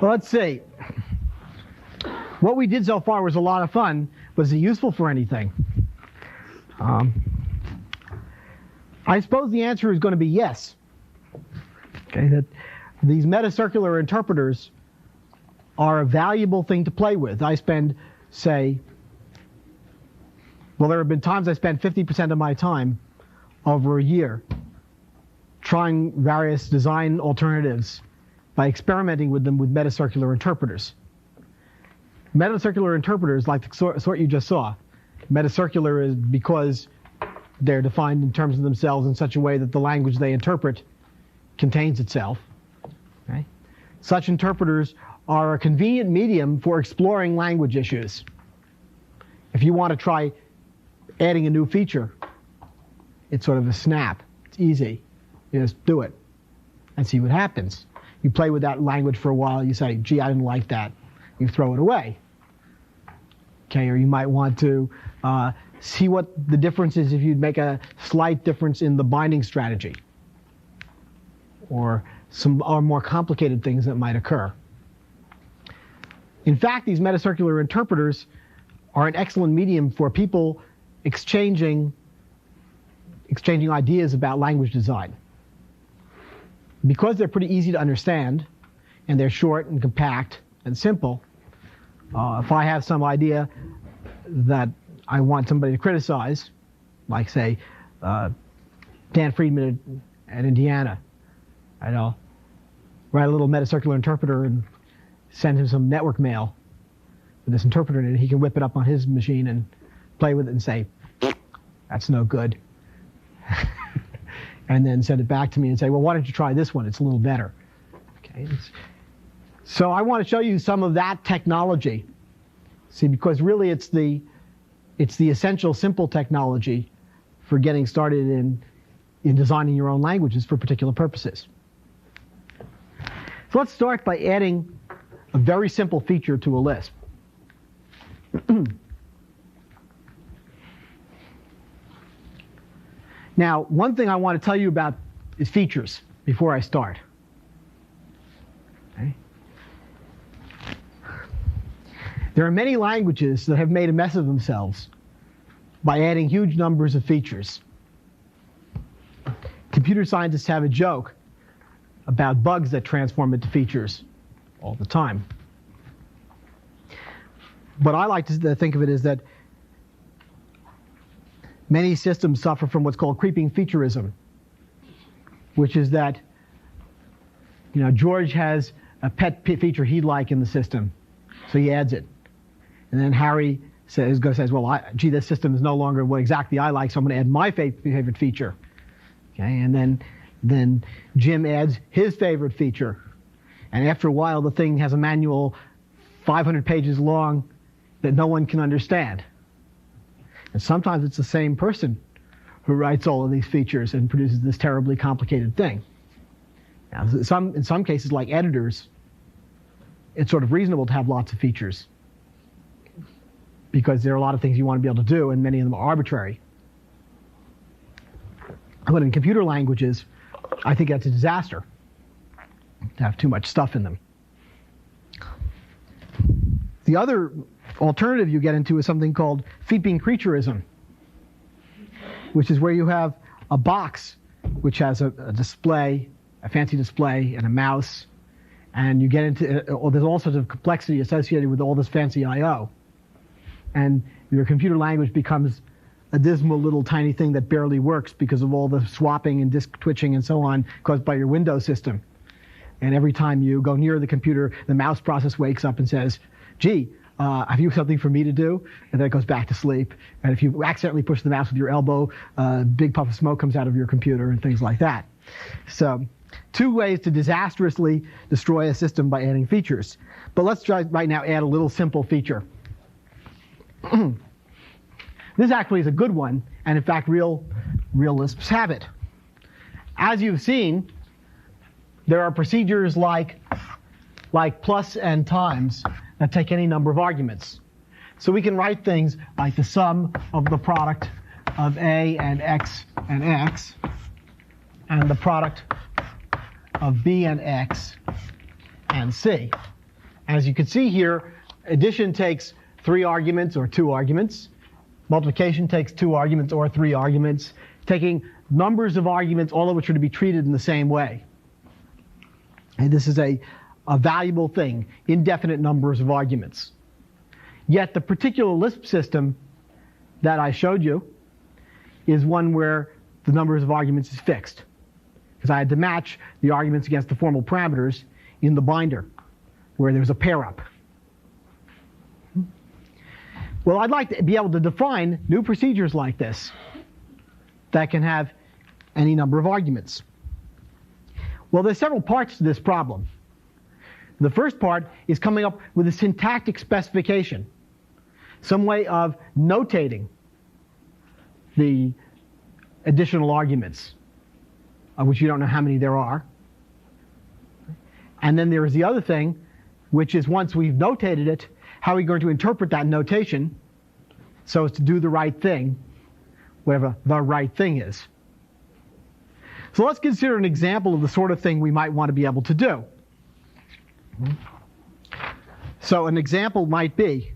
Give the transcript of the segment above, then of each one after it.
Well, let's see. What we did so far was a lot of fun. Was it useful for anything? I suppose the answer is going to be yes. Okay, that these metacircular interpreters are a valuable thing to play with. I spend, say, well, there have been times I spent 50% of my time over a year trying various design alternatives by experimenting with them with metacircular interpreters. Metacircular interpreters, like the sort you just saw, metacircular is because they're defined in terms of themselves in such a way that the language they interpret contains itself. Okay? Such interpreters are a convenient medium for exploring language issues. If you want to try adding a new feature, it's sort of a snap. It's easy. You just do it and see what happens. You play with that language for a while. You say, gee, I didn't like that. You throw it away. Okay, or you might want to see what the difference is if you'd make a slight difference in the binding strategy or some more complicated things that might occur. In fact, these metacircular interpreters are an excellent medium for people exchanging ideas about language design. Because they're pretty easy to understand, and they're short and compact and simple, if I have some idea that I want somebody to criticize, like, say, Dan Friedman at Indiana, I'll write a little metacircular interpreter and send him some network mail with this interpreter in it. He can whip it up on his machine and play with it and say, that's no good. And then send it back to me and say, well, why don't you try this one? It's a little better. Okay. So I want to show you some of that technology. See, because really it's the essential simple technology for getting started in designing your own languages for particular purposes. So let's start by adding a very simple feature to a Lisp. Now, one thing I want to tell you about is features before I start. Okay. There are many languages that have made a mess of themselves by adding huge numbers of features. Computer scientists have a joke about bugs that transform into features all the time. But I like to think of it as that many systems suffer from what's called creeping featureism, which is that, George has a pet feature he'd like in the system, so he adds it. And then Harry says, well, gee, this system is no longer what exactly I like, so I'm going to add my favorite feature. Okay, and then Jim adds his favorite feature. And after a while, the thing has a manual 500 pages long that no one can understand. And sometimes it's the same person who writes all of these features and produces this terribly complicated thing. Now, in some cases, like editors, it's sort of reasonable to have lots of features because there are a lot of things you want to be able to do, and many of them are arbitrary. But in computer languages, I think that's a disaster to have too much stuff in them. The other alternative you get into is something called feeping creatureism, which is where you have a box which has a display, a fancy display, and a mouse, and you get into there's all sorts of complexity associated with all this fancy I/O, and your computer language becomes a dismal little tiny thing that barely works because of all the swapping and disk twitching and so on caused by your Windows system. And every time you go near the computer, the mouse process wakes up and says, gee, have you something for me to do? And then it goes back to sleep. And if you accidentally push the mouse with your elbow, a big puff of smoke comes out of your computer and things like that. So 2 ways to disastrously destroy a system by adding features. But let's try right now add a little simple feature. This actually is a good one, and in fact, real Lisps have it. As you've seen, there are procedures like plus and times that take any number of arguments. So we can write things like the sum of the product of A and X, and the product of B and X and C. As you can see here, addition takes 3 arguments or 2 arguments. Multiplication takes 2 arguments or 3 arguments, taking numbers of arguments, all of which are to be treated in the same way. And this is a valuable thing, indefinite numbers of arguments. Yet the particular Lisp system that I showed you is one where the numbers of arguments is fixed, because I had to match the arguments against the formal parameters in the binder, where there's a pair up. Well, I'd like to be able to define new procedures like this that can have any number of arguments. Well, there's several parts to this problem. The first part is coming up with a syntactic specification, some way of notating the additional arguments, of which you don't know how many there are. And then there is the other thing, which is once we've notated it, how are we going to interpret that notation so as to do the right thing, whatever the right thing is. So let's consider an example of the sort of thing we might want to be able to do. So an example might be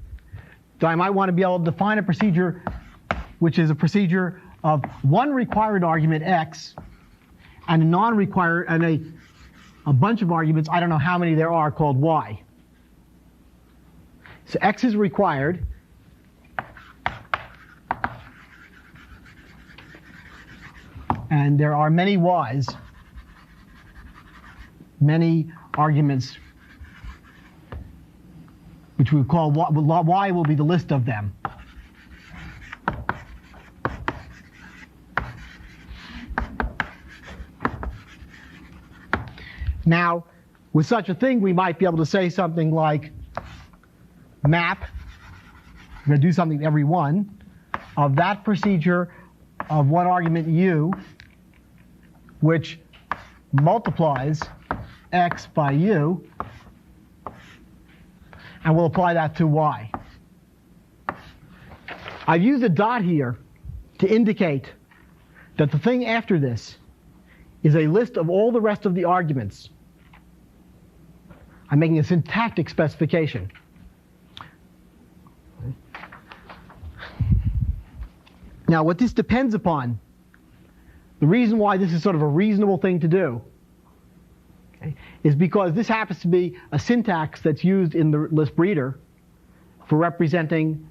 that I might want to be able to define a procedure which is a procedure of one required argument x and a non-required and a bunch of arguments, I don't know how many there are, called y. So x is required, and there are many y's, many arguments, which we call y will be the list of them. Now, with such a thing, we might be able to say something like map, we're going to do something to every one, of that procedure of one argument u, which multiplies x by u, and we'll apply that to y. I've used a dot here to indicate that the thing after this is a list of all the rest of the arguments. I'm making a syntactic specification. Now, what this depends upon, the reason why this is sort of a reasonable thing to do, okay, is because this happens to be a syntax that's used in the Lisp reader for representing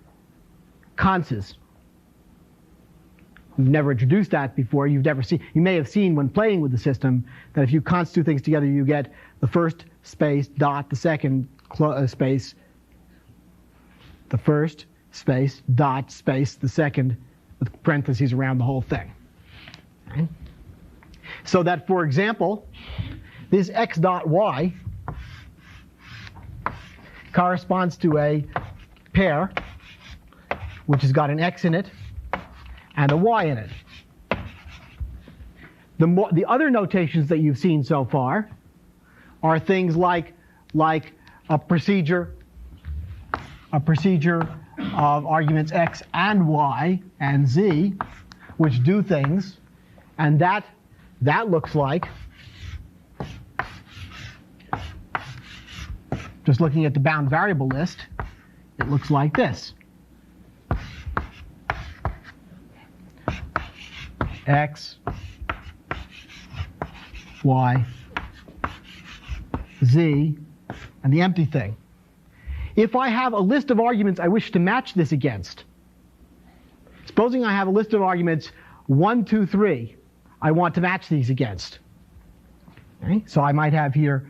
conses. You've never introduced that before. You've never seen. You may have seen when playing with the system that if you const two things together, you get the first space dot the second space, the first space dot space the second, with parentheses around the whole thing. Okay. So that, for example, this x dot y corresponds to a pair which has got an x in it and a y in it. The other notations that you've seen so far are things like a procedure of arguments x and y and z, which do things, and that looks like, just looking at the bound variable list, it looks like this. X, Y, Z, and the empty thing. If I have a list of arguments I wish to match this against, supposing I have a list of arguments 1, 2, 3, I want to match these against. Okay? So I might have here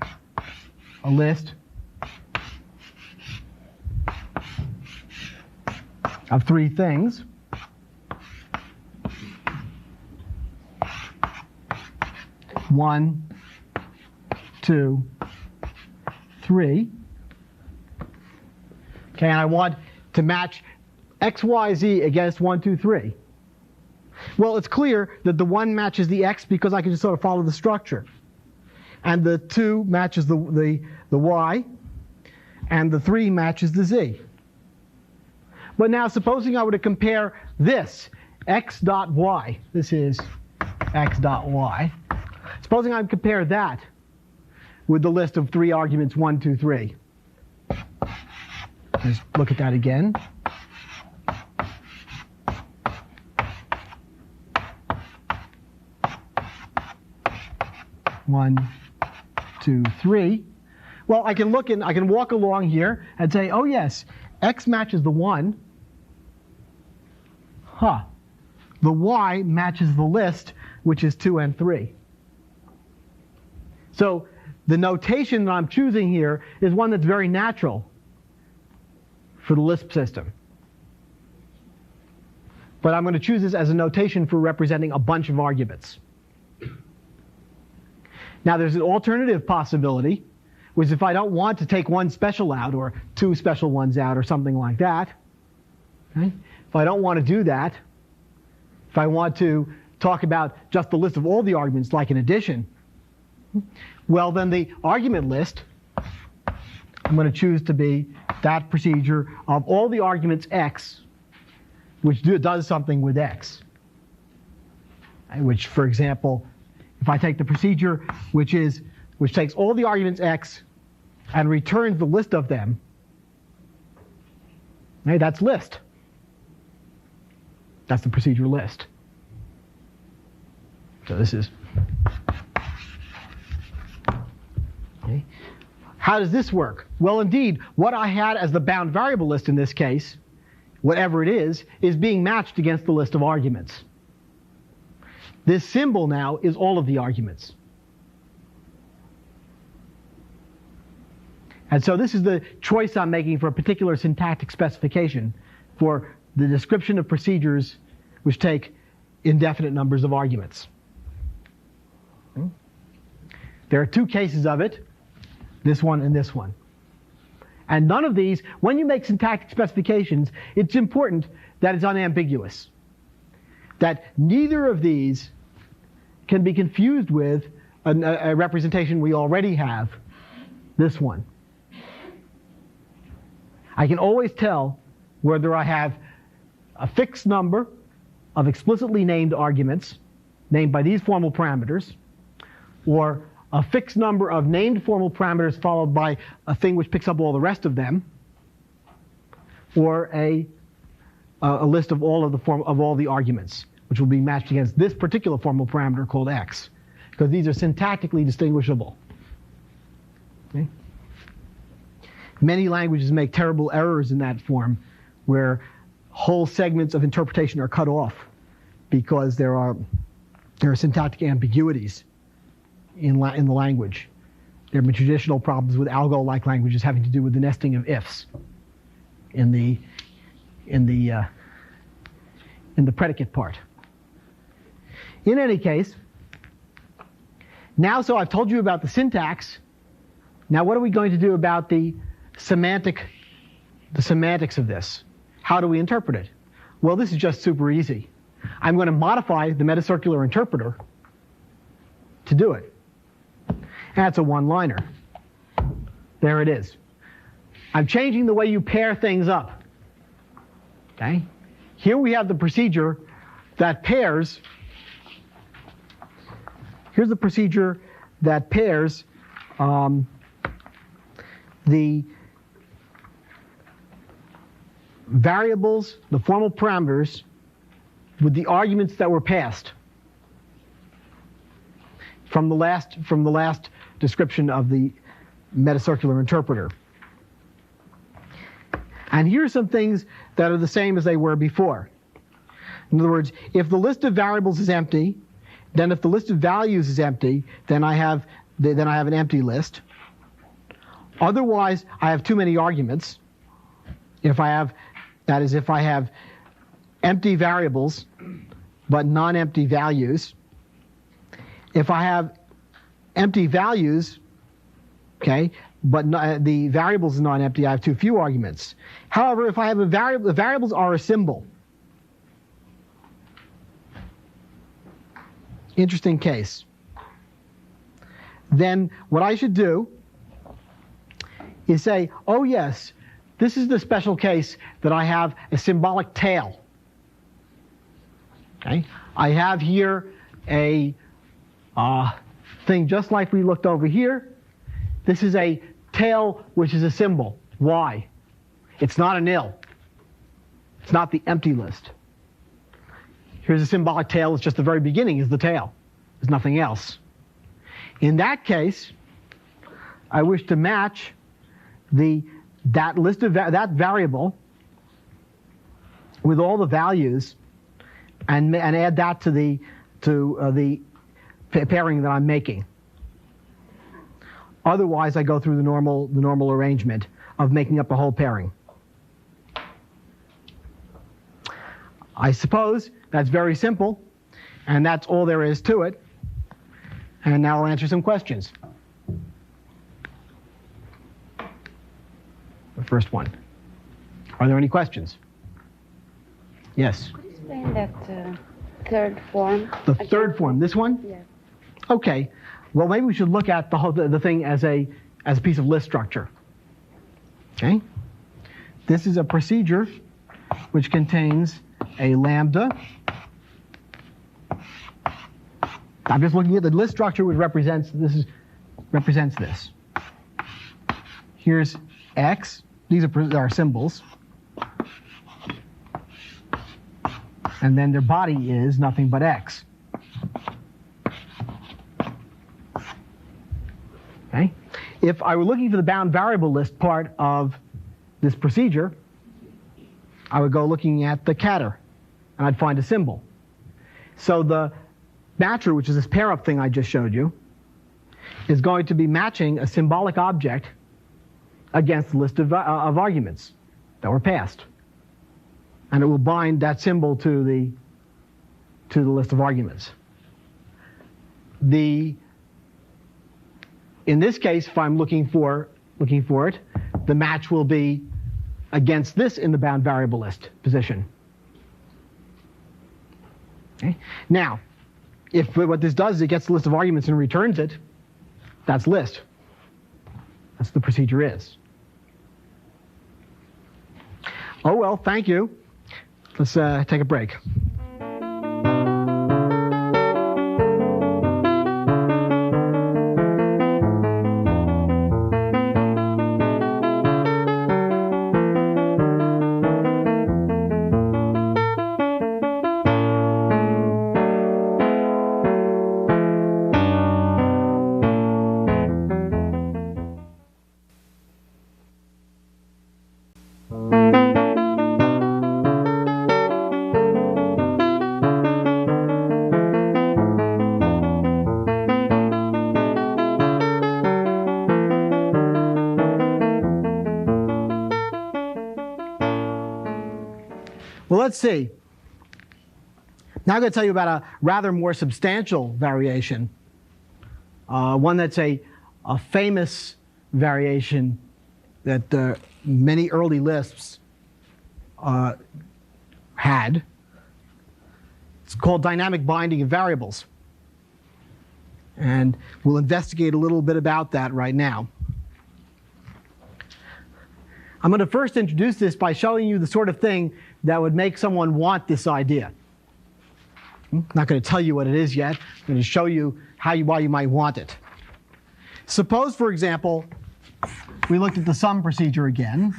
a list of 3 things. One, 2, 3. Okay, and I want to match x, y, z against 1, 2, 3. Well, it's clear that the 1 matches the x because I can just sort of follow the structure. And the 2 matches the y, and the 3 matches the z. But now supposing I were to compare this, x dot y, this is x dot y. Supposing I compare that with the list of 3 arguments 1, 2, 3. Let's look at that again. One, two, three. Well, I can walk along here and say, oh yes, X matches the 1. The Y matches the list, which is 2 and 3. So the notation that I'm choosing here is one that's very natural for the Lisp system. But I'm going to choose this as a notation for representing a bunch of arguments. Now there's an alternative possibility, which if I don't want to take one special out or 2 special ones out or something like that, okay? If I don't want to do that, if I want to talk about just the list of all the arguments like an addition, well then the argument list, I'm going to choose to be that procedure of all the arguments X, which does something with X. Which, for example, if I take the procedure which takes all the arguments X and returns the list of them, okay, that's list. That's the procedure list. So this is. Okay. How does this work? Well, indeed, what I had as the bound variable list in this case, whatever it is being matched against the list of arguments. This symbol now is all of the arguments. And so this is the choice I'm making for a particular syntactic specification for the description of procedures which take indefinite numbers of arguments. There are 2 cases of it, this one and this one. And none of these, when you make syntactic specifications, it's important that it's unambiguous. That neither of these can be confused with a representation we already have, this one. I can always tell whether I have a fixed number of explicitly named arguments, named by these formal parameters, or a fixed number of named formal parameters followed by a thing which picks up all the rest of them, or a list of all the arguments, which will be matched against this particular formal parameter called X, because these are syntactically distinguishable. Okay? Many languages make terrible errors in that form, where whole segments of interpretation are cut off because there are syntactic ambiguities in the language. There have been traditional problems with algo-like languages having to do with the nesting of ifs in the predicate part. In any case, now so I've told you about the syntax. Now what are we going to do about the semantics of this? How do we interpret it? Well, this is just super easy. I'm going to modify the metacircular interpreter to do it. That's a one-liner. There it is. I'm changing the way you pair things up. Okay? Here we have the procedure that pairs. Here's the procedure that pairs the variables, the formal parameters, with the arguments that were passed from the last description of the metacircular interpreter. And here are some things that are the same as they were before. In other words, if the list of variables is empty, then if the list of values is empty, then I have an empty list. Otherwise, I have too many arguments. If I have empty variables but non-empty values. If I have empty values, okay, but the variables are non-empty, I have too few arguments. However, if I have the variables are a symbol. Interesting case. Then what I should do is say, oh yes, this is the special case that I have a symbolic tail. Okay? I have here a thing just like we looked over here. This is a tail which is a symbol, Y. It's not a nil. It's not the empty list. Here's a symbolic tail. It's just the very beginning is the tail. There's nothing else. In that case, I wish to match that list of that variable with all the values and add that to the pairing that I'm making. Otherwise, I go through the normal arrangement of making up the whole pairing. I suppose that's very simple, and that's all there is to it. And now I'll answer some questions. The first one. Are there any questions? Yes? Could you explain that third form? The third form, this one? Yes. Okay. Well, maybe we should look at the thing as a piece of list structure. Okay? This is a procedure which contains a lambda. I'm just looking at the list structure which represents this. Here's x. These are symbols. And then their body is nothing but x. Okay? If I were looking for the bound variable list part of this procedure, I would go looking at the catter, and I'd find a symbol. So the matcher, which is this pair-up thing I just showed you, is going to be matching a symbolic object against the list of arguments that were passed. And it will bind that symbol to the list of arguments. In this case, if I'm looking for it, the match will be against this in the bound variable list position. Okay? Now, if what this does is it gets the list of arguments and returns it, that's list. That's what the procedure is. Oh well, thank you. Let's take a break. Well, let's see. Now I'm going to tell you about a rather more substantial variation, one that's a famous variation that many early Lisps had. It's called dynamic binding of variables. And we'll investigate a little bit about that right now. I'm going to first introduce this by showing you the sort of thing that would make someone want this idea. I'm not going to tell you what it is yet. I'm going to show you why you might want it. Suppose, for example, we looked at the sum procedure again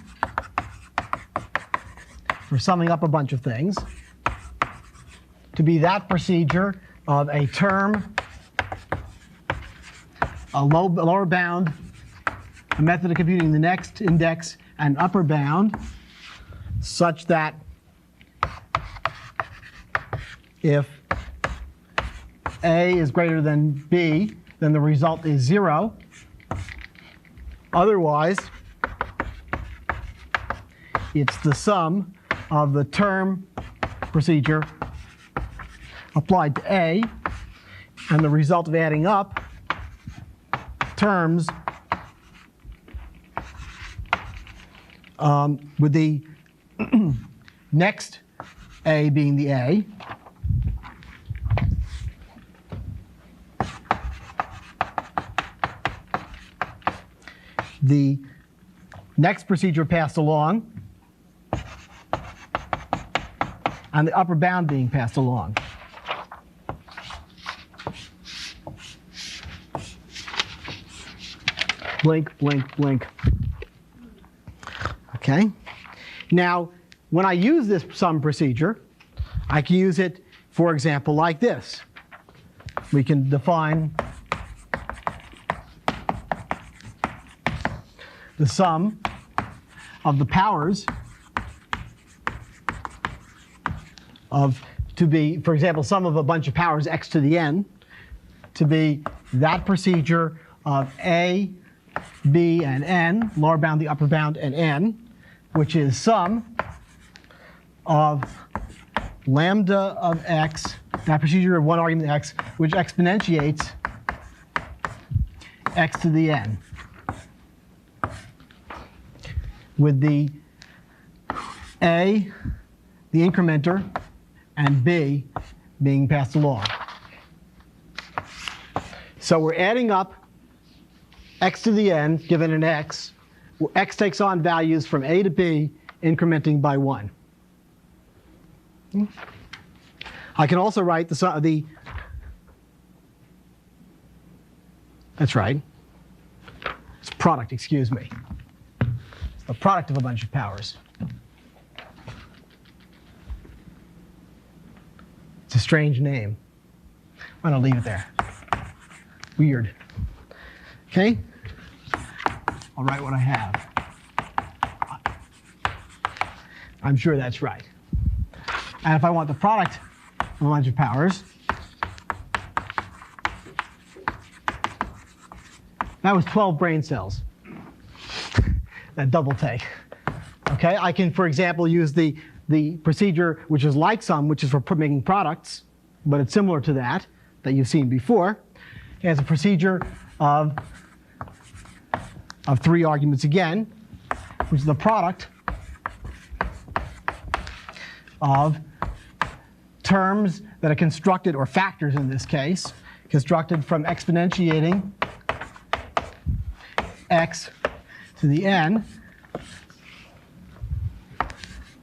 for summing up a bunch of things to be that procedure of a term, a lower bound, a method of computing the next index, and upper bound, such that if A is greater than B, then the result is 0. Otherwise, it's the sum of the term procedure applied to A and the result of adding up terms with the next A being the A. The next procedure passed along, and the upper bound being passed along. Blink, blink, blink. Okay. Now, when I use this sum procedure, I can use it, for example, like this. We can define the sum of the powers to be, for example, sum of a bunch of powers x to the n, to be that procedure of a, b, and n, lower bound, the upper bound, and n, which is sum of lambda of x, that procedure of one argument x, which exponentiates x to the n, with the a, the incrementer, and b being passed along. So we're adding up x to the n given an x. X takes on values from a to b, incrementing by 1. I can also write that's right. It's product, excuse me. It's the product of a bunch of powers. It's a strange name. Why don't I leave it there? Weird. Okay? I'll write what I have. I'm sure that's right. And if I want the product of a bunch of powers, that was 12 brain cells. That double take. Okay, I can, for example, use the procedure which is like sum, which is for making products, but it's similar to that you've seen before. It has a procedure of 3 arguments again, which is the product of terms that are constructed, or factors in this case, constructed from exponentiating x to the n,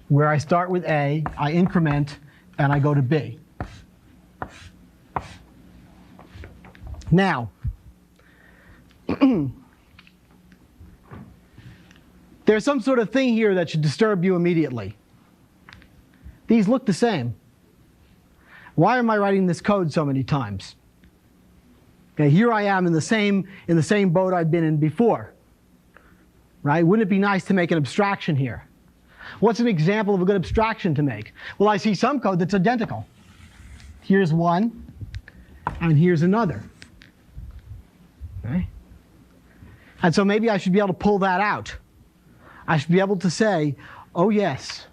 where I start with a, I increment, and I go to b. Now, there's some sort of thing here that should disturb you immediately. These look the same. Why am I writing this code so many times? Okay, here I am in the same boat I've been in before. Right? Wouldn't it be nice to make an abstraction here? What's an example of a good abstraction to make? Well, I see some code that's identical. Here's one, and here's another. Okay? And so maybe I should be able to pull that out. I should be able to say, oh yes,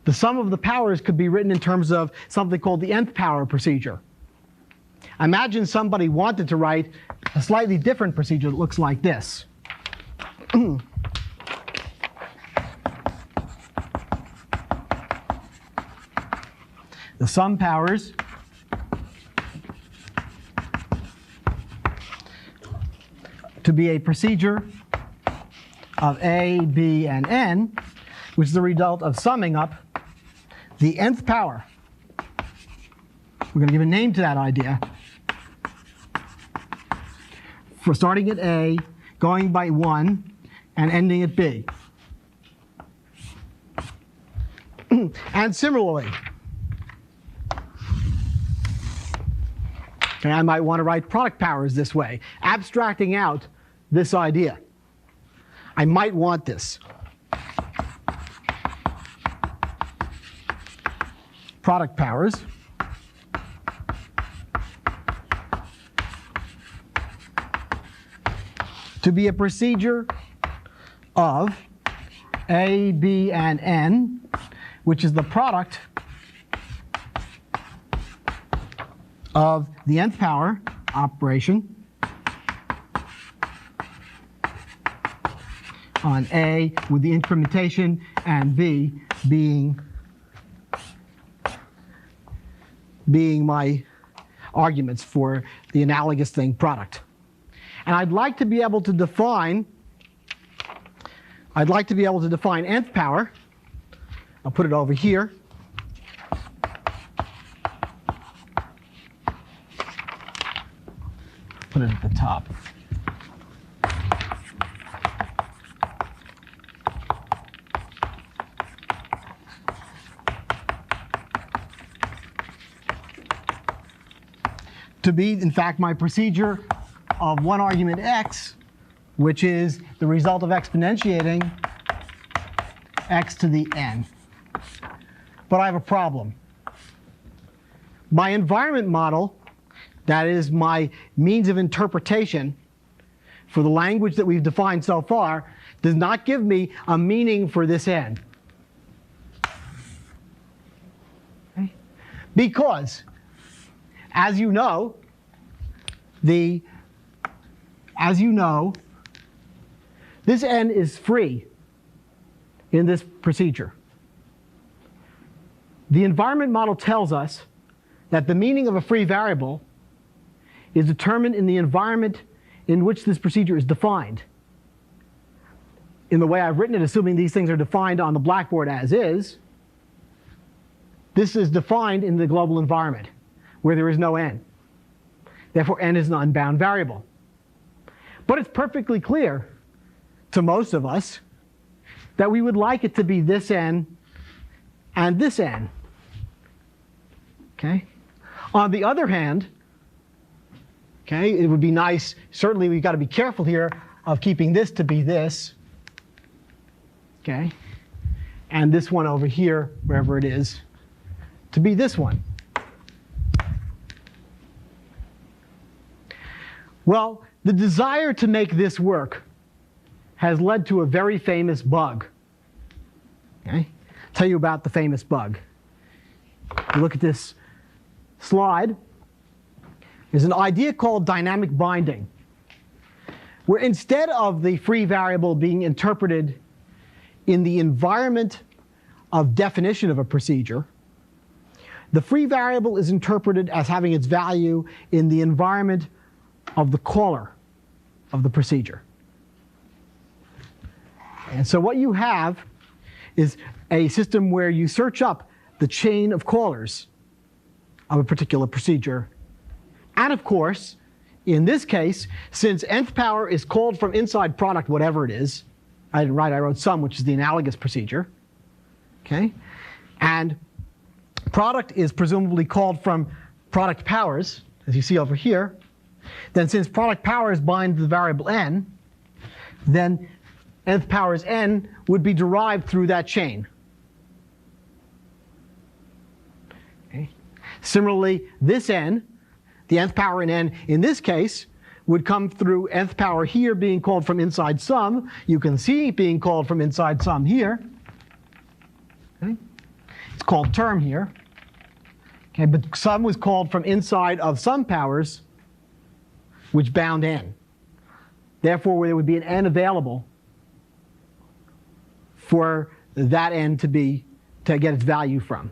the sum of the powers could be written in terms of something called the nth power procedure. Imagine somebody wanted to write a slightly different procedure that looks like this. The sum powers to be a procedure of a, b, and n, which is the result of summing up the nth power. We're going to give a name to that idea. For starting at a, going by 1, and ending at b. And similarly, okay, I might want to write product powers this way, abstracting out this idea. I might want this. Product powers to be a procedure of a, b, and n, which is the product of the nth power operation on a with the incrementation and b being my arguments for the analogous thing product. And I'd like to be able to define nth power. I'll put it over here. Put it at the top. to be, in fact, my procedure of one argument x, which is the result of exponentiating x to the n. But I have a problem. My environment model, that is my means of interpretation for the language that we've defined so far, does not give me a meaning for this n. Okay? Because, as you know, this n is free in this procedure. The environment model tells us that the meaning of a free variable is determined in the environment in which this procedure is defined. In the way I've written it, assuming these things are defined on the blackboard as is, this is defined in the global environment where there is no n. Therefore, n is an unbound variable. But it's perfectly clear to most of us that we would like it to be this n and this n. Okay? On the other hand, okay, it would be nice, certainly we've got to be careful here of keeping this to be this, okay, and this one over here, wherever it is, to be this one. Well, the desire to make this work has led to a very famous bug. Okay? I'll tell you about the famous bug. You look at this slide. There's an idea called dynamic binding, where instead of the free variable being interpreted in the environment of definition of a procedure, the free variable is interpreted as having its value in the environment of the caller of the procedure. And so what you have is a system where you search up the chain of callers of a particular procedure. And of course, in this case, since nth power is called from inside product, whatever it is, I didn't write, I wrote sum, which is the analogous procedure. Okay? And product is presumably called from product powers, as you see over here. Then since product powers bind the variable n, then nth powers n would be derived through that chain. Okay. Similarly, this n, the nth power in n in this case, would come through nth power here being called from inside sum. You can see it being called from inside sum here. Okay. It's called term here. Okay, but sum was called from inside of sum powers, which bound n. Therefore, there would be an n available for that n to get its value from.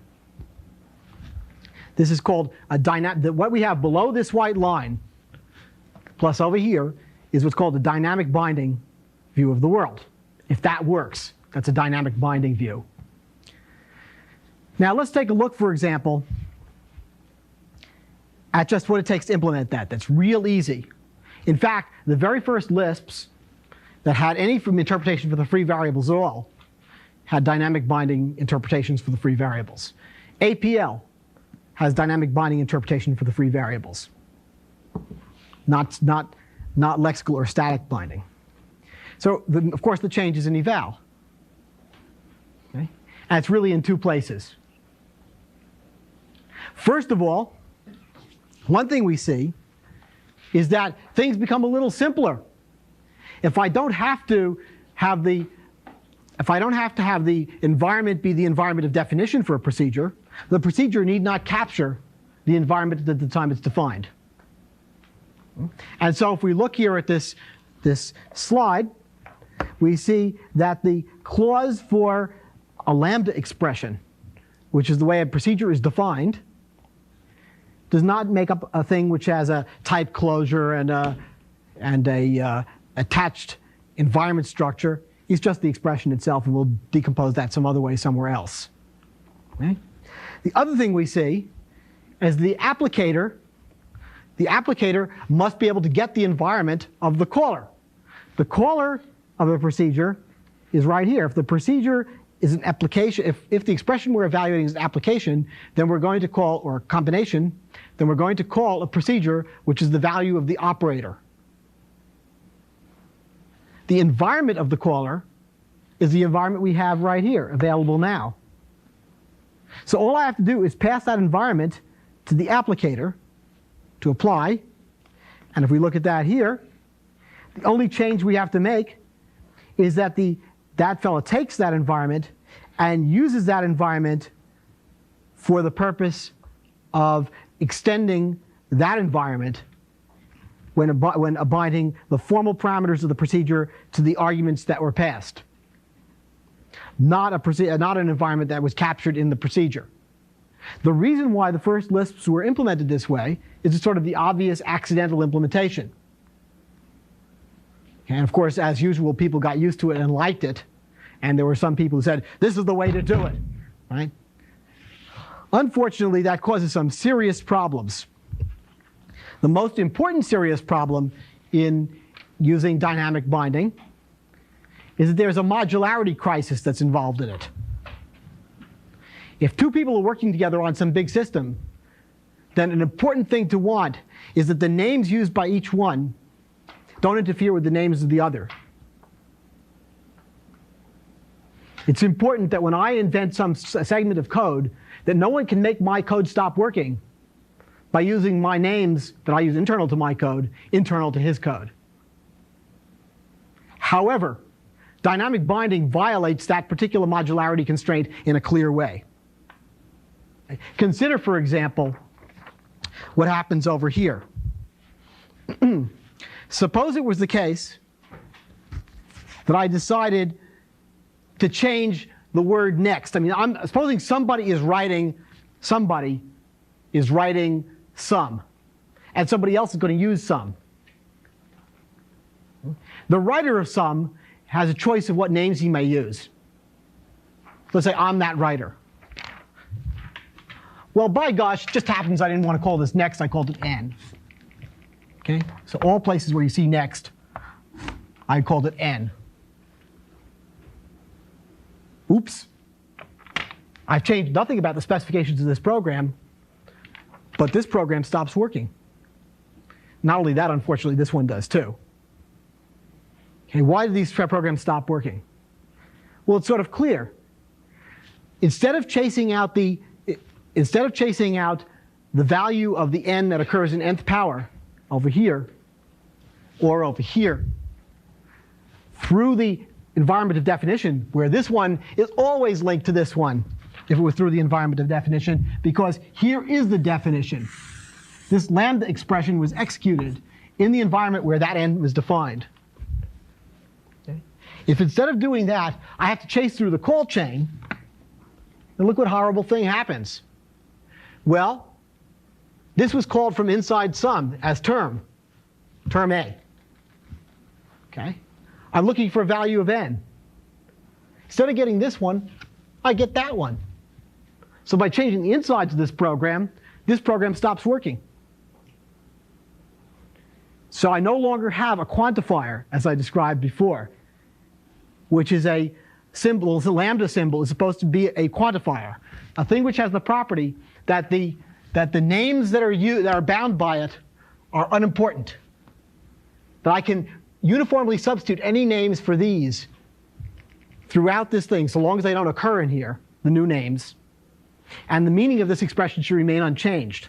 This is called a dynamic. What we have below this white line, plus over here, is what's called a dynamic binding view of the world. If that works, that's a dynamic binding view. Now let's take a look, for example, at just what it takes to implement that. That's real easy. In fact, the very first Lisps that had any interpretation for the free variables at all had dynamic binding interpretations for the free variables. APL has dynamic binding interpretation for the free variables, not lexical or static binding. So, of course, the change is in eval. Okay? And it's really in two places. First of all, one thing we see is that things become a little simpler. If I don't have to have the environment be the environment of definition for a procedure, the procedure need not capture the environment at the time it's defined. And so if we look here at this slide, we see that the clause for a lambda expression, which is the way a procedure is defined, does not make up a thing which has a type closure and a attached environment structure. It's just the expression itself, and we'll decompose that some other way somewhere else. Okay? The other thing we see is the applicator must be able to get the environment of the caller. The caller of a procedure is right here. If the procedure is an application, if the expression we're evaluating is an application, then we're going to call, or combination, then we're going to call a procedure which is the value of the operator. The environment of the caller is the environment we have right here, available now. So all I have to do is pass that environment to the applicator to apply. And if we look at that here, the only change we have to make is that that fellow takes that environment and uses that environment for the purpose of extending that environment when abiding the formal parameters of the procedure to the arguments that were passed. Not an environment that was captured in the procedure. The reason why the first Lisps were implemented this way is it's sort of the obvious accidental implementation. And of course, as usual, people got used to it and liked it. And there were some people who said, this is the way to do it, right? Unfortunately, that causes some serious problems. The most important serious problem in using dynamic binding is that there's a modularity crisis that's involved in it. If two people are working together on some big system, then an important thing to want is that the names used by each one don't interfere with the names of the other. It's important that when I invent some segment of code, that no one can make my code stop working by using my names that I use internal to my code, internal to his code. However, dynamic binding violates that particular modularity constraint in a clear way. Consider, for example, what happens over here. Suppose it was the case that I decided to change the word next. I mean, I'm supposing somebody is writing some, and somebody else is going to use some. The writer of some has a choice of what names he may use. Let's say I'm that writer. Well, by gosh, it just happens I didn't want to call this next, I called it n. Okay? So all places where you see next, I called it n. Oops. I've changed nothing about the specifications of this program, but this program stops working. Not only that, unfortunately, this one does too. Okay, why do these programs stop working? Well, it's sort of clear. Instead of chasing out the value of the n that occurs in nth power over here, or over here, through the environment of definition, where this one is always linked to this one, if it was through the environment of definition, because here is the definition. This lambda expression was executed in the environment where that n was defined. Okay? If instead of doing that, I have to chase through the call chain, then look what horrible thing happens. Well, this was called from inside sum as term A. Okay? I'm looking for a value of n. Instead of getting this one, I get that one. So by changing the insides of this program stops working. So I no longer have a quantifier, as I described before, which is a symbol, it's a lambda symbol, is supposed to be a quantifier, a thing which has the property that the names that are bound by it are unimportant. That I can uniformly substitute any names for these throughout this thing, so long as they don't occur in here, the new names. And the meaning of this expression should remain unchanged.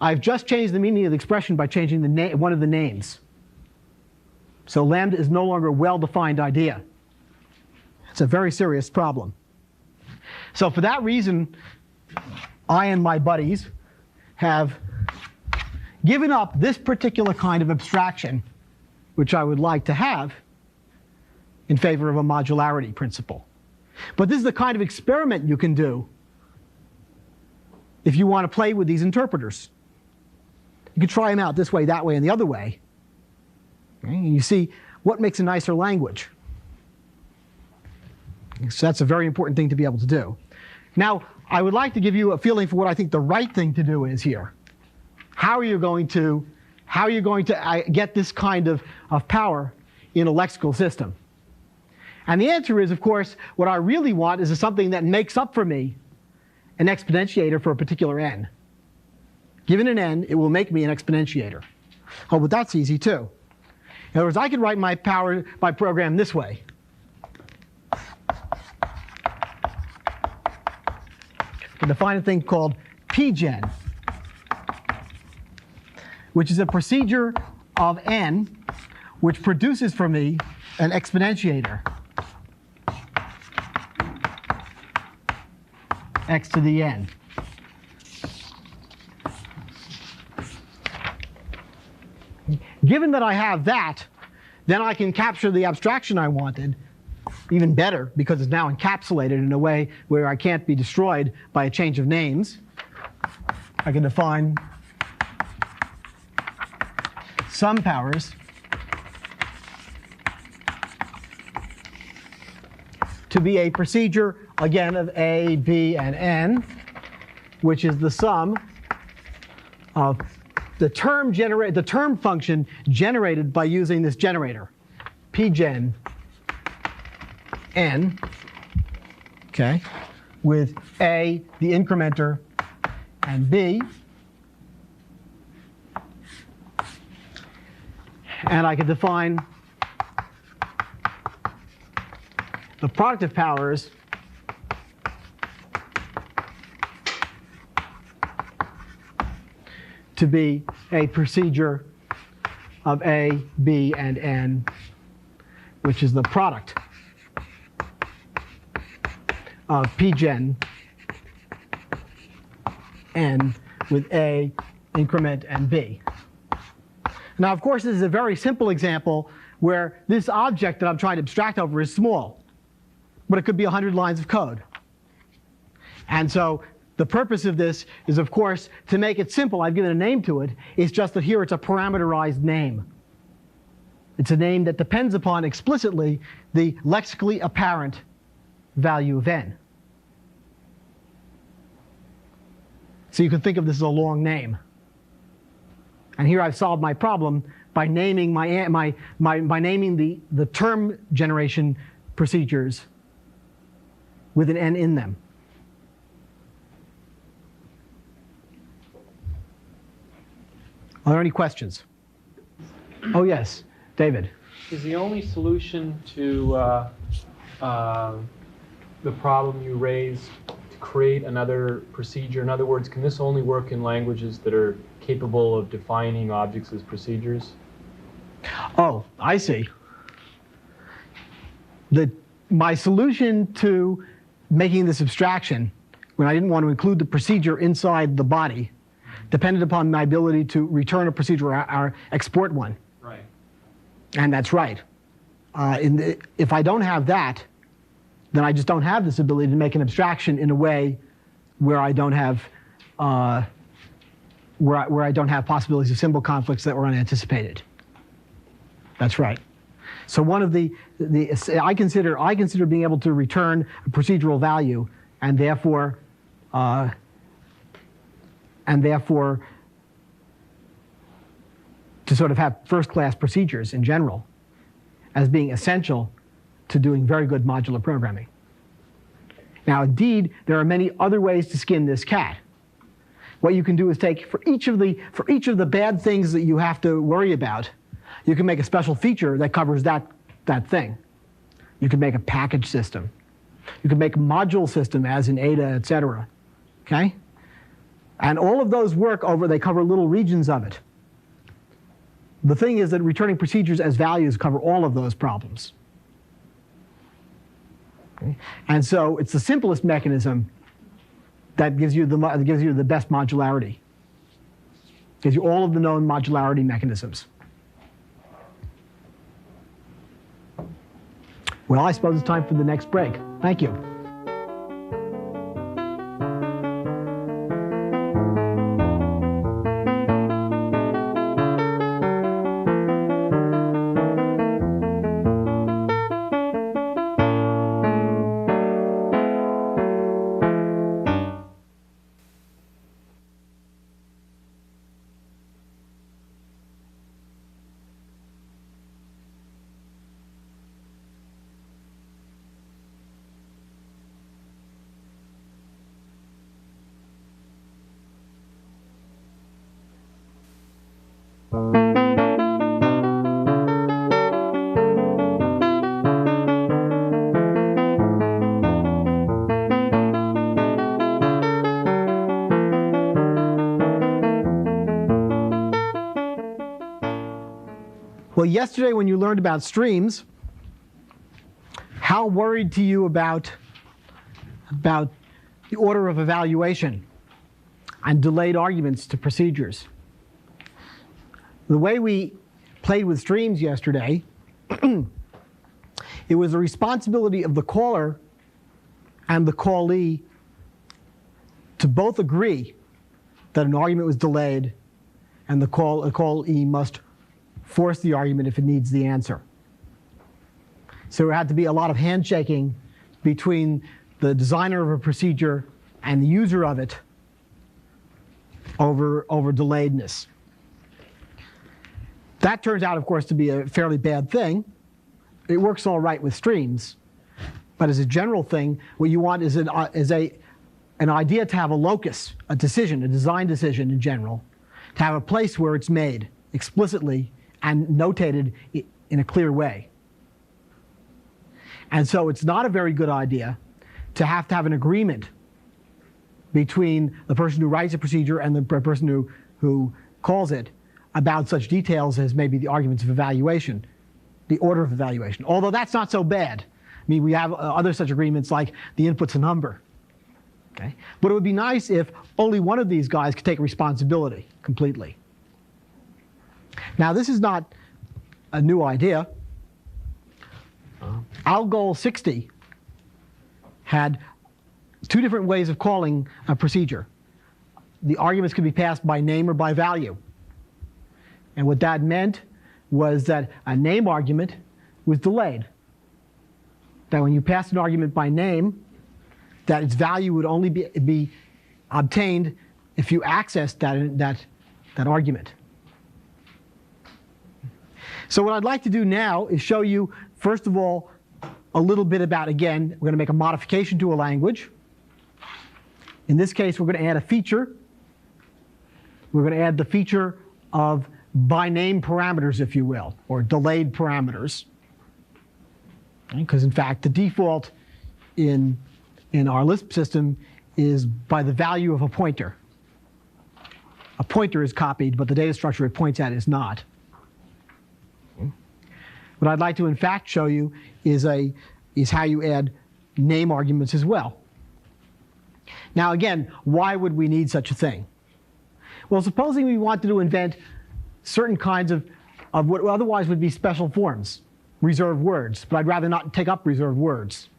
I've just changed the meaning of the expression by changing one of the names. So lambda is no longer a well-defined idea. It's a very serious problem. So for that reason, I and my buddies have given up this particular kind of abstraction, which I would like to have, in favor of a modularity principle. But this is the kind of experiment you can do if you want to play with these interpreters. You can try them out this way, that way, and the other way. Okay? And you see what makes a nicer language. So that's a very important thing to be able to do. Now, I would like to give you a feeling for what I think the right thing to do is here. How are you going to get this kind of power in a lexical system? And the answer is, of course, what I really want is something that makes up for me an exponentiator for a particular n. Given an n, it will make me an exponentiator. Oh, but that's easy too. In other words, I could write my program this way. I can define a thing called pgen, which is a procedure of n which produces for me an exponentiator, x to the n. Given that I have that, then I can capture the abstraction I wanted even better, because it's now encapsulated in a way where I can't be destroyed by a change of names. I can define sum powers to be a procedure, again, of a, b, and n, which is the sum of the term function generated by using this generator, pgen n, okay, with a, the incrementer, and b. And I can define the product of powers to be a procedure of a, b, and n, which is the product of pgen n with a, increment, and b. Now, of course, this is a very simple example where this object that I'm trying to abstract over is small, but it could be 100 lines of code. And so the purpose of this is, of course, to make it simple. I've given a name to it. It's just that here it's a parameterized name. It's a name that depends upon explicitly the lexically apparent value of n. So you can think of this as a long name. And here I've solved my problem by naming by naming the term generation procedures with an n in them. Are there any questions? Oh, yes, David. Is the only solution to the problem you raised to create another procedure? In other words, can this only work in languages that are capable of defining objects as procedures? Oh, I see. My solution to making this abstraction, when I didn't want to include the procedure inside the body, depended upon my ability to return a procedure or export one. Right. And that's right. If I don't have that, then I just don't have this ability to make an abstraction in a way where I don't have where I don't have possibilities of symbol conflicts that were unanticipated. That's right. So one of I consider being able to return a procedural value and therefore to sort of have first-class procedures in general as being essential to doing very good modular programming. Now, indeed, there are many other ways to skin this cat. What you can do is take, for each of the bad things that you have to worry about, you can make a special feature that covers that thing. You can make a package system. You can make a module system, as in Ada, et cetera. Okay? And all of those they cover little regions of it. The thing is that returning procedures as values cover all of those problems. Okay? And so it's the simplest mechanism that gives you the best modularity. Gives you all of the known modularity mechanisms. Well, I suppose it's time for the next break. Thank you. Well, yesterday when you learned about streams, how worried were you about the order of evaluation and delayed arguments to procedures? The way we played with streams yesterday, it was the responsibility of the caller and the callee to both agree that an argument was delayed, and the callee must force the argument if it needs the answer. So there had to be a lot of handshaking between the designer of a procedure and the user of it over delayedness. That turns out, of course, to be a fairly bad thing. It works all right with streams, but as a general thing, what you want is an idea to have a locus, a decision, a design decision in general, to have a place where it's made explicitly and notated in a clear way. And so it's not a very good idea to have an agreement between the person who writes a procedure and the person who calls it about such details as maybe the arguments of evaluation, the order of evaluation. Although that's not so bad. I mean, we have other such agreements like the input's a number. Okay? But it would be nice if only one of these guys could take responsibility completely. Now, this is not a new idea. Algol 60 had two different ways of calling a procedure. The arguments could be passed by name or by value. And what that meant was that a name argument was delayed. That when you passed an argument by name, that its value would only be obtained if you accessed that argument. So what I'd like to do now is show you, first of all, a little bit about, again, we're going to make a modification to a language. In this case, we're going to add a feature. We're going to add the feature of by name parameters, if you will, or delayed parameters. Because in fact, the default in our Lisp system is by the value of a pointer. A pointer is copied, but the data structure it points at is not. What I'd like to, in fact, show you is how you add name arguments as well. Now, again, why would we need such a thing? Well, supposing we wanted to invent certain kinds of what otherwise would be special forms, reserved words, but I'd rather not take up reserved words.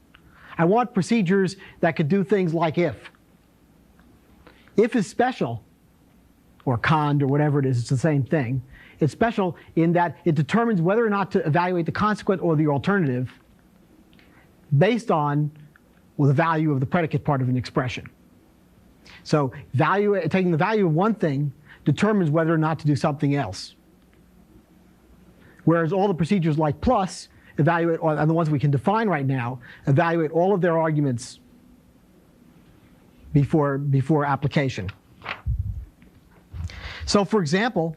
I want procedures that could do things like if. If is special, or cond, or whatever it is, it's the same thing. It's special in that it determines whether or not to evaluate the consequent or the alternative based on, well, the value of the predicate part of an expression. So taking the value of one thing determines whether or not to do something else. Whereas all the procedures like plus evaluate, and the ones we can define right now, evaluate all of their arguments before application. So for example,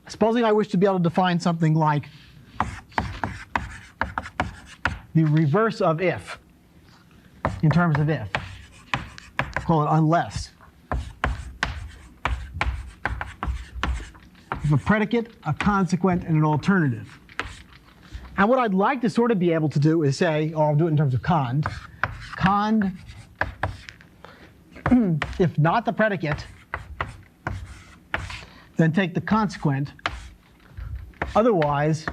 supposing I wish to be able to define something like the reverse of if, in terms of if. Call it unless. If a predicate, a consequent, and an alternative. And what I'd like to sort of be able to do is say, or I'll do it in terms of cond. Cond, if not the predicate, then take the consequent. Otherwise,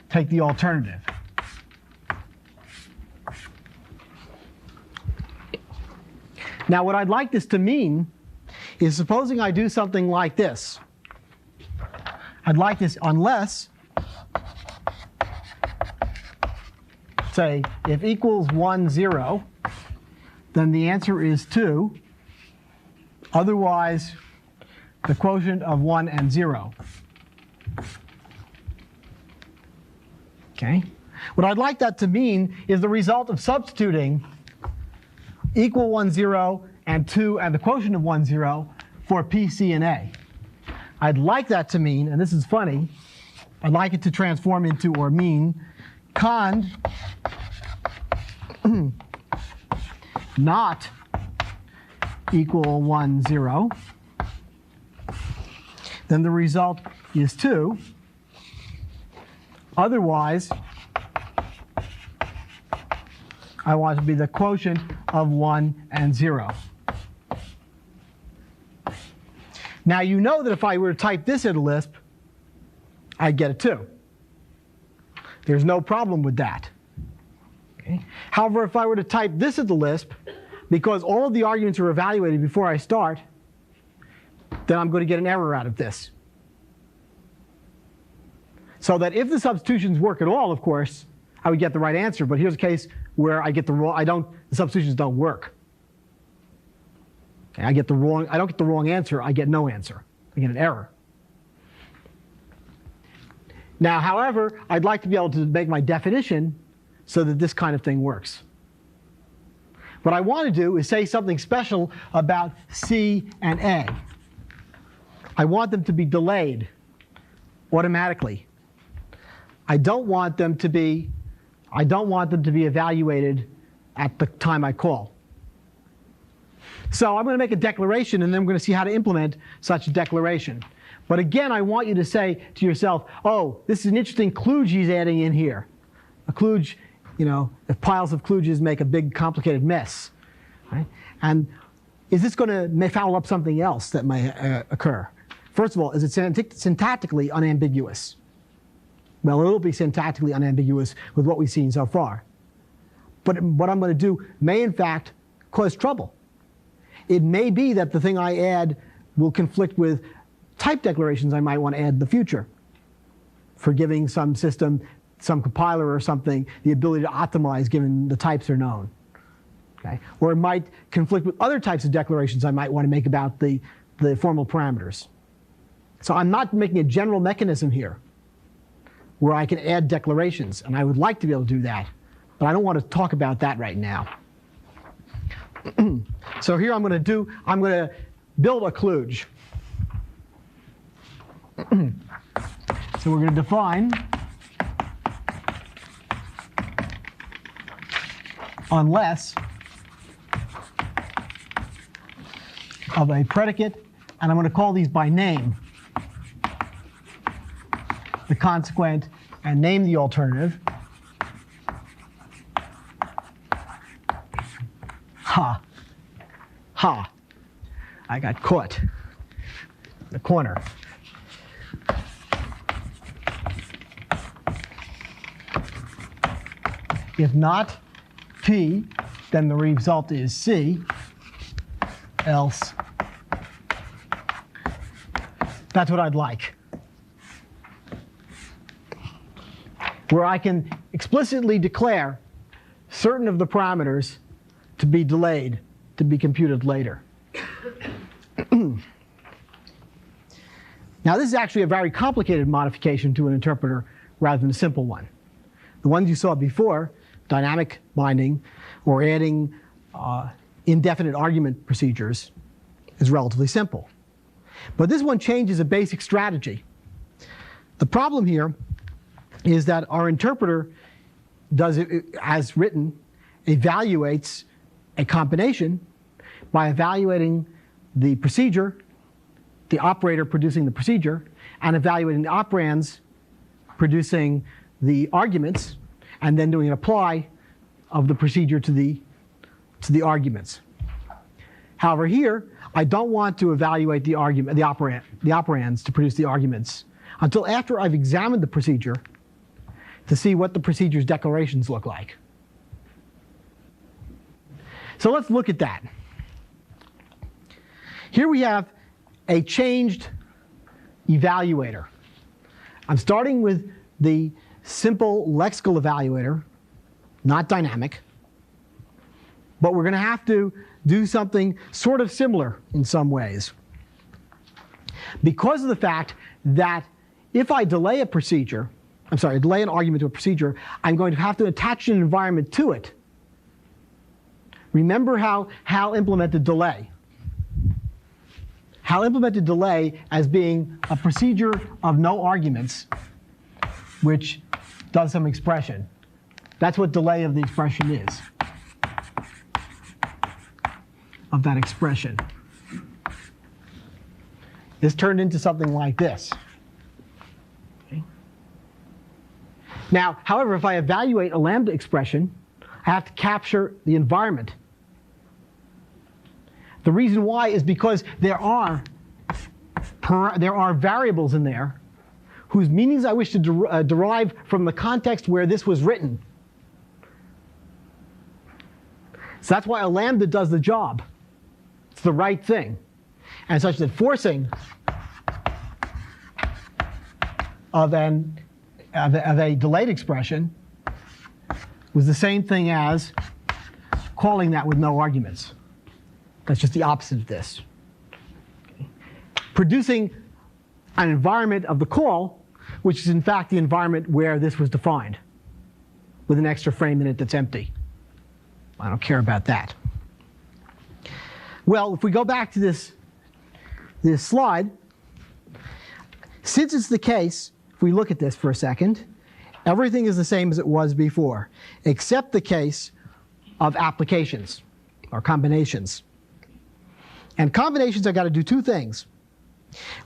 take the alternative. Now, what I'd like this to mean is supposing I do something like this. I'd like this unless, say, if equals 1, 0, then the answer is 2. Otherwise, the quotient of 1 and 0. Okay? What I'd like that to mean is the result of substituting equal 1, 0 and 2 and the quotient of 1, 0 for P, C, and A. I'd like that to mean, and this is funny, I'd like it to transform into or mean cond not equal 1, 0. Then the result is 2. Otherwise, I want it to be the quotient of 1 and 0. Now you know that if I were to type this in Lisp, I'd get a 2. There's no problem with that. Okay. However, if I were to type this at the Lisp, because all of the arguments are evaluated before I start, then I'm going to get an error out of this. So that if the substitutions work at all, of course, I would get the right answer. But here's a case where I get the wrong. The substitutions don't work. Okay, I don't get the wrong answer. I get no answer. I get an error. Now, however, I'd like to be able to make my definition so that this kind of thing works. What I want to do is say something special about C and A. I want them to be delayed automatically. I don't want them to be evaluated at the time I call. So I'm going to make a declaration, and then we're going to see how to implement such a declaration. But again, I want you to say to yourself, oh, this is an interesting kludge he's adding in here. A kludge, if piles of kludges make a big, complicated mess. Right? And is this going to foul up something else that might occur? First of all, is it syntactically unambiguous? Well, it'll be syntactically unambiguous with what we've seen so far. But what I'm going to do may, in fact, cause trouble. It may be that the thing I add will conflict with type declarations I might want to add in the future for giving some system, some compiler or something, the ability to optimize given the types are known. Okay? Or it might conflict with other types of declarations I might want to make about the formal parameters. So I'm not making a general mechanism here where I can add declarations, and I would like to be able to do that, but I don't want to talk about that right now. So here I'm going to build a kludge. So we're going to define unless of a predicate, and I'm going to call these by name, the consequent, and name the alternative. Ha. Ha. I got caught in the corner. If not P, then the result is C, else. That's what I'd like. Where I can explicitly declare certain of the parameters to be delayed, to be computed later. Now, this is actually a very complicated modification to an interpreter rather than a simple one. The ones you saw before, dynamic binding or adding indefinite argument procedures, is relatively simple. But this one changes a basic strategy. The problem here is that our interpreter does it as written, evaluates a combination by evaluating the procedure, the operator producing the procedure, and evaluating the operands producing the arguments, and then doing an apply of the procedure to the arguments. However, here I don't want to evaluate the operands to produce the arguments until after I've examined the procedure to see what the procedure's declarations look like. So let's look at that. Here we have a changed evaluator. I'm starting with the simple lexical evaluator, not dynamic, but we're going to have to do something sort of similar in some ways. Because of the fact that if I delay a procedure, delay an argument to a procedure, I'm going to have to attach an environment to it. Remember how Hal implemented delay. Hal implemented delay as being a procedure of no arguments, which does some expression. That's what delay of the expression is, of that expression. This turned into something like this. Okay. Now, however, if I evaluate a lambda expression, I have to capture the environment. The reason why is because there are variables in there whose meanings I wish to derive from the context where this was written. So that's why a lambda does the job. It's the right thing. And such that forcing of a delayed expression was the same thing as calling that with no arguments. That's just the opposite of this. Okay. Producing an environment of the call, which is in fact the environment where this was defined, with an extra frame in it that's empty. I don't care about that. Well, if we go back to this slide, since it's the case, if we look at this for a second, everything is the same as it was before, except the case of applications or combinations. And combinations, I've got to do two things.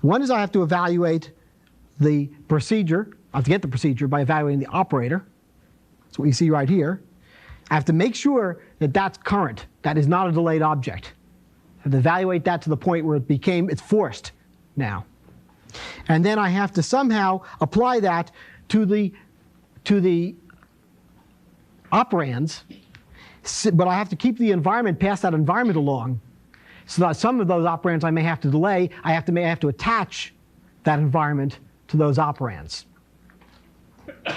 One is I have to evaluate the procedure. I have to get the procedure by evaluating the operator. That's what you see right here. I have to make sure that that's current. That is not a delayed object. I have to evaluate that to the point where it's forced now. And then I have to somehow apply that to the operands, but I have to keep the environment, pass that environment along, so that some of those operands I may have to delay. I may have to attach that environment to those operands. This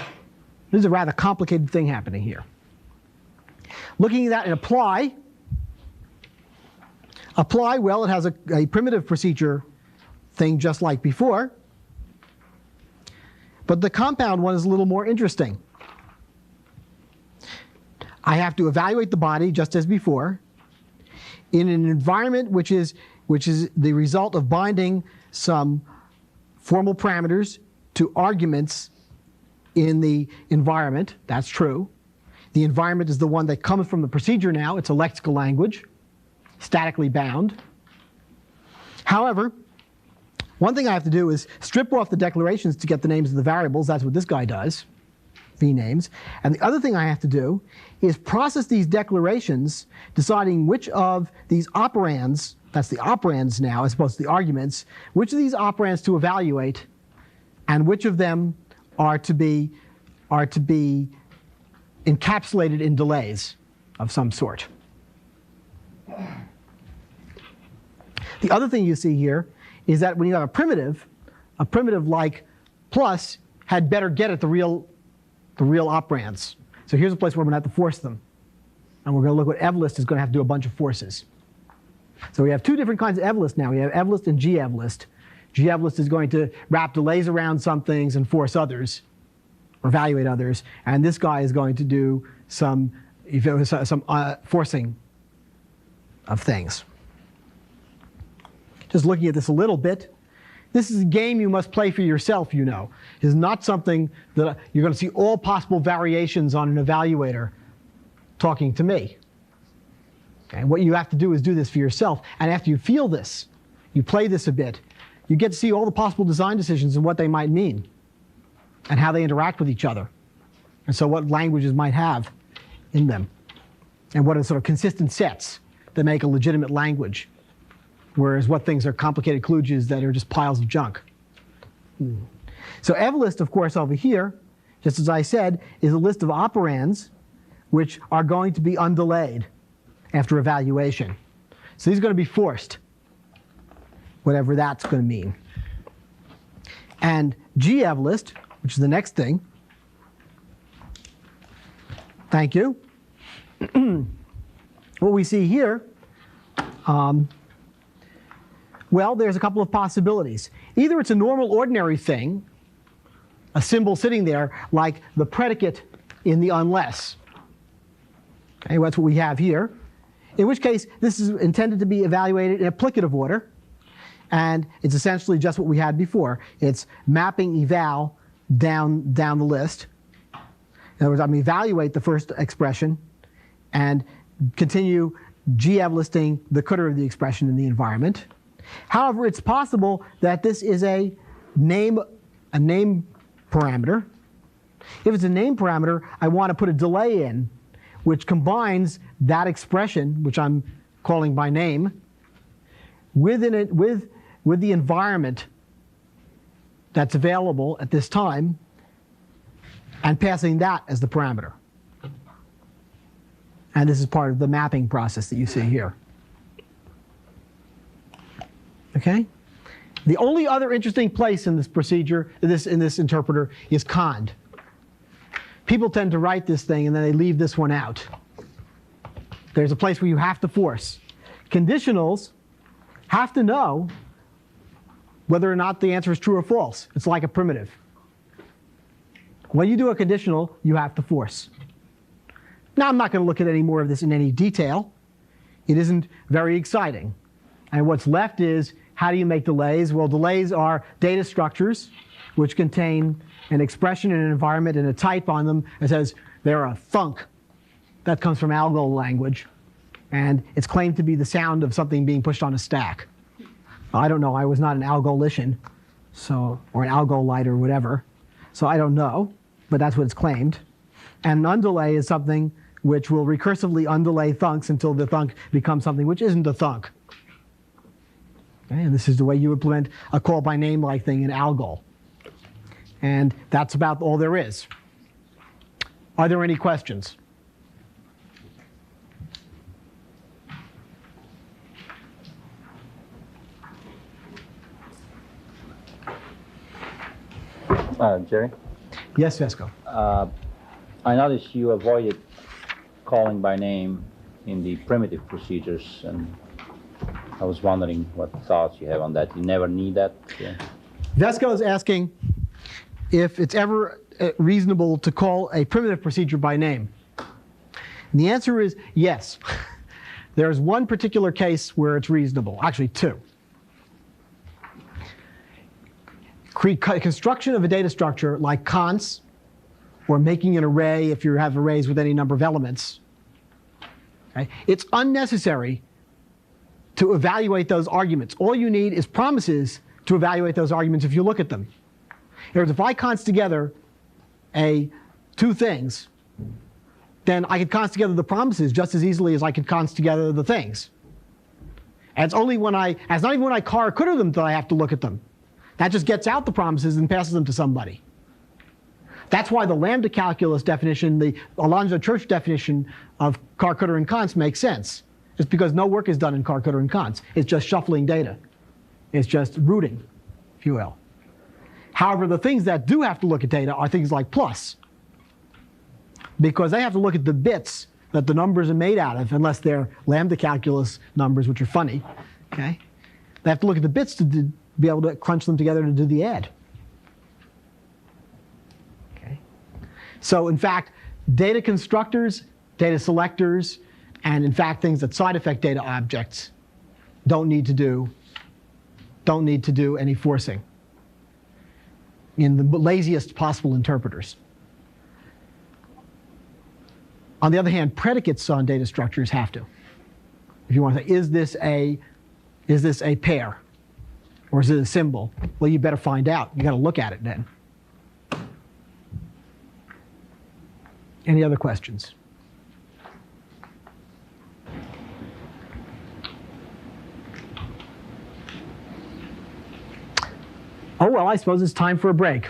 is a rather complicated thing happening here. Looking at that in apply, well, it has a primitive procedure thing just like before. But the compound one is a little more interesting. I have to evaluate the body just as before in an environment which is the result of binding some formal parameters to arguments in the environment. That's true. The environment is the one that comes from the procedure now. It's a lexical language, statically bound. However, one thing I have to do is strip off the declarations to get the names of the variables. That's what this guy does, vnames. And the other thing I have to do is process these declarations, deciding which of these operands, that's the operands now as opposed to the arguments, which of these operands to evaluate and which of them are to be encapsulated in delays of some sort. The other thing you see here is that when you have a primitive like plus had better get at the real operands. So here's a place where we're going to have to force them. And we're going to look what evlist is going to have to do a bunch of forces. So we have two different kinds of evlist now. We have evlist and gevlist. Gevlist is going to wrap delays around some things and force others, or evaluate others. And this guy is going to do some forcing of things. Just looking at this a little bit, this is a game you must play for yourself, you know. It's not something that you're going to see all possible variations on an evaluator talking to me. Okay? What you have to do is do this for yourself. And after you feel this, you play this a bit, you get to see all the possible design decisions and what they might mean and how they interact with each other. And so what languages might have in them and what are sort of consistent sets that make a legitimate language. Whereas what things are complicated kludges that are just piles of junk. So evlist, of course, over here, just as I said, is a list of operands which are going to be undelayed after evaluation. So these are going to be forced, whatever that's going to mean. And gevlist, which is the next thing. Thank you. What we see here, well, there's a couple of possibilities. Either it's a normal, ordinary thing, a symbol sitting there, like the predicate in the unless. Okay, well, that's what we have here. In which case, this is intended to be evaluated in applicative order. And it's essentially just what we had before. It's mapping eval down the list. In other words, I'm evaluate the first expression and continue gev listing the cdr of the expression in the environment. However, it's possible that this is a name parameter. If it's a name parameter, I want to put a delay in, which combines that expression, which I'm calling by name, with the environment that's available at this time, and passing that as the parameter. And this is part of the mapping process that you see here. Okay? The only other interesting place in this procedure, in this interpreter, is cond. People tend to write this thing and then they leave this one out. There's a place where you have to force. Conditionals have to know whether or not the answer is true or false. It's like a primitive. When you do a conditional, you have to force. Now, I'm not going to look at any more of this in any detail. It isn't very exciting. And what's left is, how do you make delays? Well, delays are data structures which contain an expression and an environment and a type on them that says they're a thunk. That comes from algol language. And it's claimed to be the sound of something being pushed on a stack. I don't know. I was not an algolician, or an algolite or whatever. So I don't know, but that's what it's claimed. And an undelay is something which will recursively undelay thunks until the thunk becomes something which isn't a thunk. Okay, and this is the way you implement a call by name like thing in algol. And that's about all there is. Are there any questions? Jerry? Yes, Vesco. I noticed you avoided calling by name in the primitive procedures, and I was wondering what thoughts you have on that. You never need that? Yeah. Vesco is asking if it's ever reasonable to call a primitive procedure by name. And the answer is yes. There's one particular case where it's reasonable, actually two. Construction of a data structure like const, or making an array if you have arrays with any number of elements. Okay? It's unnecessary to evaluate those arguments. All you need is promises to evaluate those arguments if you look at them. In other words, if I const together two things, then I could const together the promises just as easily as I could const together the things. And it's not even when I car-cdr them that I have to look at them. That just gets out the promises and passes them to somebody. That's why the lambda calculus definition, the Alonzo Church definition of car-cdr and const makes sense. It's because no work is done in car-cdr and const. It's just shuffling data. It's just routing, if you will. However, the things that do have to look at data are things like plus, because they have to look at the bits that the numbers are made out of, unless they're lambda calculus numbers, which are funny. Okay? They have to look at the bits to be able to crunch them together to do the add. Okay. So in fact, data constructors, data selectors, and in fact things that side effect data objects don't need to do any forcing in the laziest possible interpreters. On the other hand, predicates on data structures have to. If you want to say, is this a pair? Or is it a symbol? Well, you better find out. You got to look at it then. Any other questions? Oh, well, I suppose it's time for a break.